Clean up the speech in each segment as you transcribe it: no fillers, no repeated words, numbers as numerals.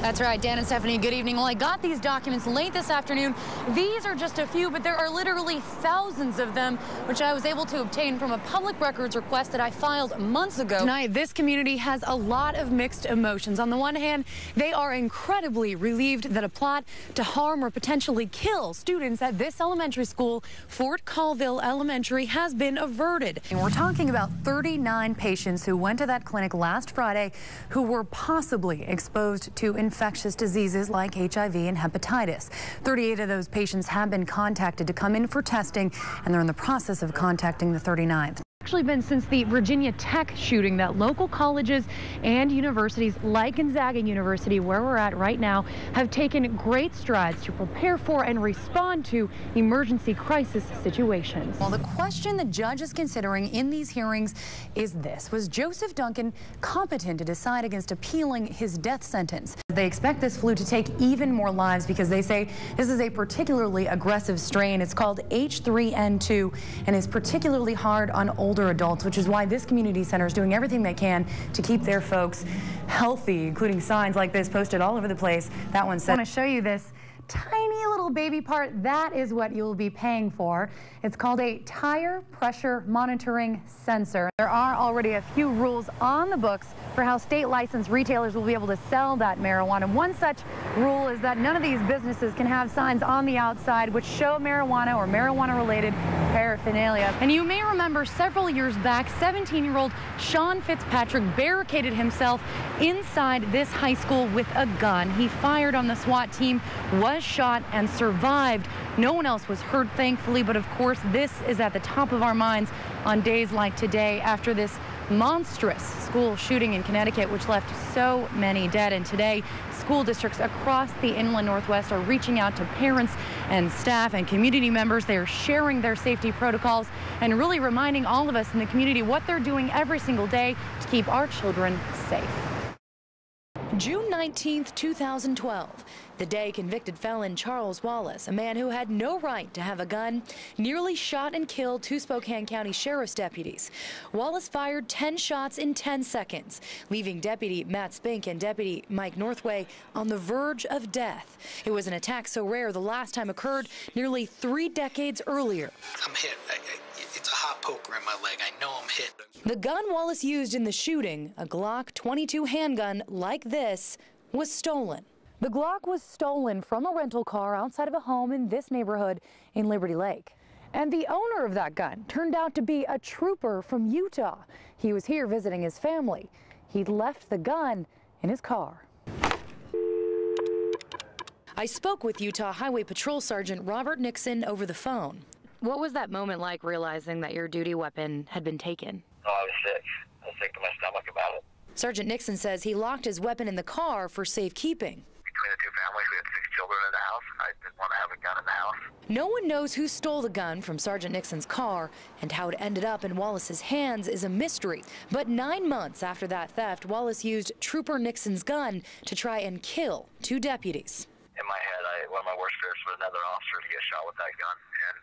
That's right, Dan and Stephanie, good evening. Well, I got these documents late this afternoon. These are just a few, but there are literally thousands of them, which I was able to obtain from a public records request that I filed months ago. Tonight, this community has a lot of mixed emotions. On the one hand, they are incredibly relieved that a plot to harm or potentially kill students at this elementary school, Fort Colville Elementary, has been averted. And we're talking about 39 patients who went to that clinic last Friday who were possibly exposed to infectious diseases like HIV and hepatitis. 38 of those patients have been contacted to come in for testing, and they're in the process of contacting the 39th. Actually been since the Virginia Tech shooting that local colleges and universities like Gonzaga University, where we're at right now, have taken great strides to prepare for and respond to emergency crisis situations. Well, the question the judge is considering in these hearings is this: was Joseph Duncan competent to decide against appealing his death sentence? They expect this flu to take even more lives because they say this is a particularly aggressive strain. It's called H3N2 and is particularly hard on older adults, which is why this community center is doing everything they can to keep their folks healthy, including signs like this posted all over the place. That one said, I want to show you this tiny little baby part. That is what you'll be paying for. It's called a tire pressure monitoring sensor. There are already a few rules on the books for how state licensed retailers will be able to sell that marijuana. One such rule is that none of these businesses can have signs on the outside which show marijuana or marijuana-related paraphernalia. And you may remember several years back, 17-year-old Sean Fitzpatrick barricaded himself inside this high school with a gun. He fired on the SWAT team, was shot, and survived. No one else was hurt, thankfully, but of course this is at the top of our minds on days like today after this monstrous school shooting in Connecticut, which left so many dead. And today, school districts across the inland Northwest are reaching out to parents and staff and community members. They are sharing their safety protocols and really reminding all of us in the community what they're doing every single day to keep our children safe. June 19th, 2012, the day convicted felon Charles Wallace, a man who had no right to have a gun, nearly shot and killed two Spokane County Sheriff's deputies. Wallace fired 10 shots in 10 seconds, leaving Deputy Matt Spink and Deputy Mike Northway on the verge of death. It was an attack so rare the last time occurred nearly 3 decades earlier. I'm hit. It's a hot poker in my leg. I know I'm hit. The gun Wallace used in the shooting, a Glock 22 handgun like this, was stolen. The Glock was stolen from a rental car outside of a home in this neighborhood in Liberty Lake. And the owner of that gun turned out to be a trooper from Utah. He was here visiting his family. He'd left the gun in his car. I spoke with Utah Highway Patrol Sergeant Robert Nixon over the phone. What was that moment like, realizing that your duty weapon had been taken? Oh, I was sick. I was sick to my stomach about it. Sergeant Nixon says he locked his weapon in the car for safekeeping. Between the two families, we had 6 children in the house. I didn't want to have a gun in the house. No one knows who stole the gun from Sergeant Nixon's car, and how it ended up in Wallace's hands is a mystery. But 9 months after that theft, Wallace used Trooper Nixon's gun to try and kill 2 deputies. In my head, one of my worst fears was another officer to get shot with that gun. And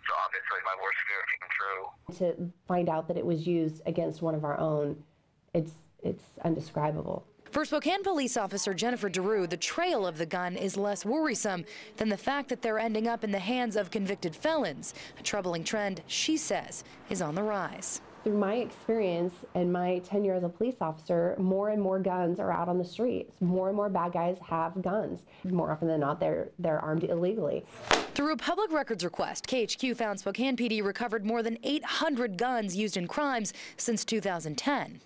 so obviously my worst fear came true. To find out that it was used against one of our own, it's undescribable. For Spokane police officer Jennifer DeRue, the trail of the gun is less worrisome than the fact that they're ending up in the hands of convicted felons, a troubling trend she says is on the rise. Through my experience and my tenure as a police officer, more and more guns are out on the streets. More and more bad guys have guns. More often than not, they're armed illegally. Through a public records request, KHQ found Spokane PD recovered more than 800 guns used in crimes since 2010.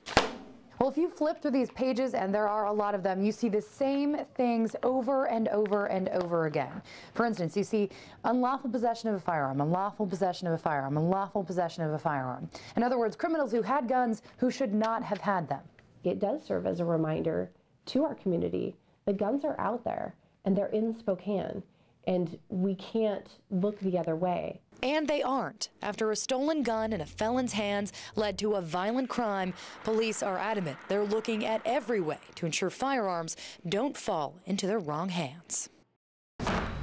Well, if you flip through these pages, and there are a lot of them, you see the same things over and over and over again. For instance, you see unlawful possession of a firearm, unlawful possession of a firearm, unlawful possession of a firearm. In other words, criminals who had guns who should not have had them. It does serve as a reminder to our community that guns are out there, and they're in Spokane, and we can't look the other way. And they aren't. After a stolen gun in a felon's hands led to a violent crime, police are adamant they're looking at every way to ensure firearms don't fall into the wrong hands.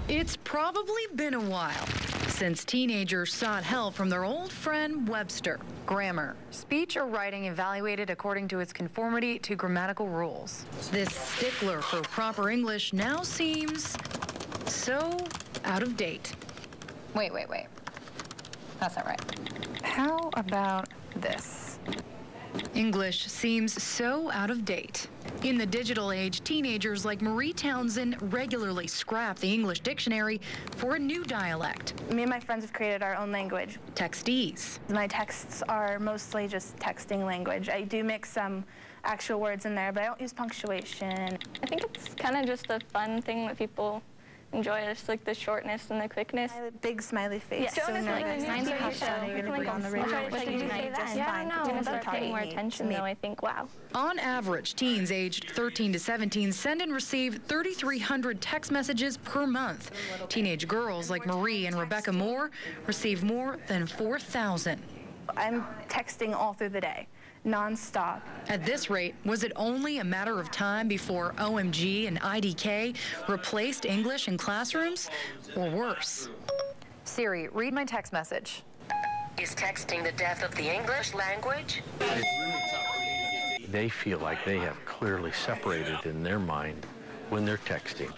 It's probably been a while since teenagers sought help from their old friend Webster. Grammar, speech or writing evaluated according to its conformity to grammatical rules. This stickler for proper English now seems so out of date. Wait. That's not right. How about this? English seems so out of date. In the digital age, teenagers like Marie Townsend regularly scrap the English dictionary for a new dialect. Me and my friends have created our own language. Textese. My texts are mostly just texting language. I do mix some actual words in there, but I don't use punctuation. I think it's kind of just a fun thing that people enjoy. It's like the shortness and the quickness. Big smiley face. Yeah, so nervous. Mine's a hush on the radio. What did you say then? Yeah, I don't know. I'll start paying more attention, though. I think, wow. On average, teens aged 13 to 17 send and receive 3,300 text messages per month. Teenage girls like Marie and Rebecca Moore receive more than 4,000. I'm texting all through the day, nonstop. At this rate, was it only a matter of time before OMG and IDK replaced English in classrooms, or worse? Siri, read my text message. Is texting the death of the English language? They feel like they have clearly separated in their mind when they're texting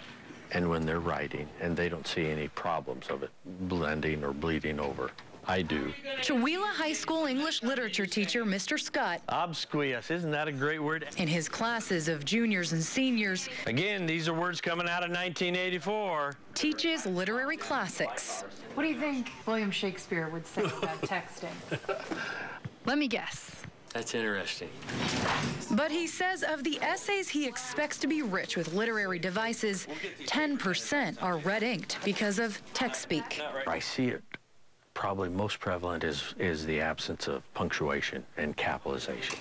and when they're writing, and they don't see any problems of it blending or bleeding over. I do. Chewelah High School English literature teacher Mr. Scott. Obsquious, isn't that a great word? In his classes of juniors and seniors. Again, these are words coming out of 1984. Teaches literary classics. What do you think William Shakespeare would say about texting? Let me guess. That's interesting. But he says of the essays he expects to be rich with literary devices, 10% are red-inked because of text speak. I see it probably most prevalent is the absence of punctuation and capitalization.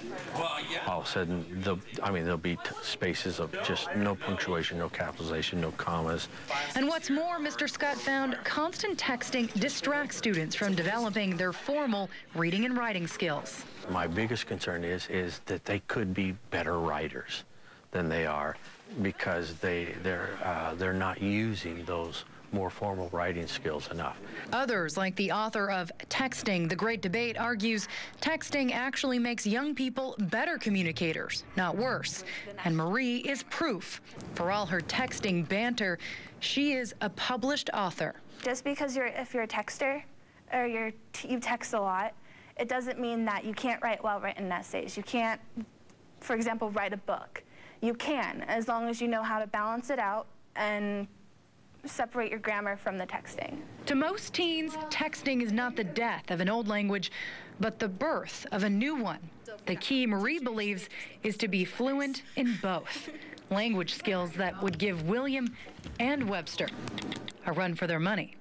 All of a sudden, there'll be spaces of just no punctuation, no capitalization, no commas. And what's more, Mr. Scott found constant texting distracts students from developing their formal reading and writing skills. My biggest concern is that they could be better writers than they are because they're not using those more formal writing skills enough. Others, like the author of Texting, The Great Debate, argues texting actually makes young people better communicators, not worse. And Marie is proof. For all her texting banter, she is a published author. Just because if you're a texter or you text a lot, it doesn't mean that you can't write well-written essays. You can't, for example, write a book. You can, as long as you know how to balance it out and separate your grammar from the texting. To most teens, texting is not the death of an old language, but the birth of a new one. The key, Marie believes, is to be fluent in both. Language skills that would give William and Webster a run for their money.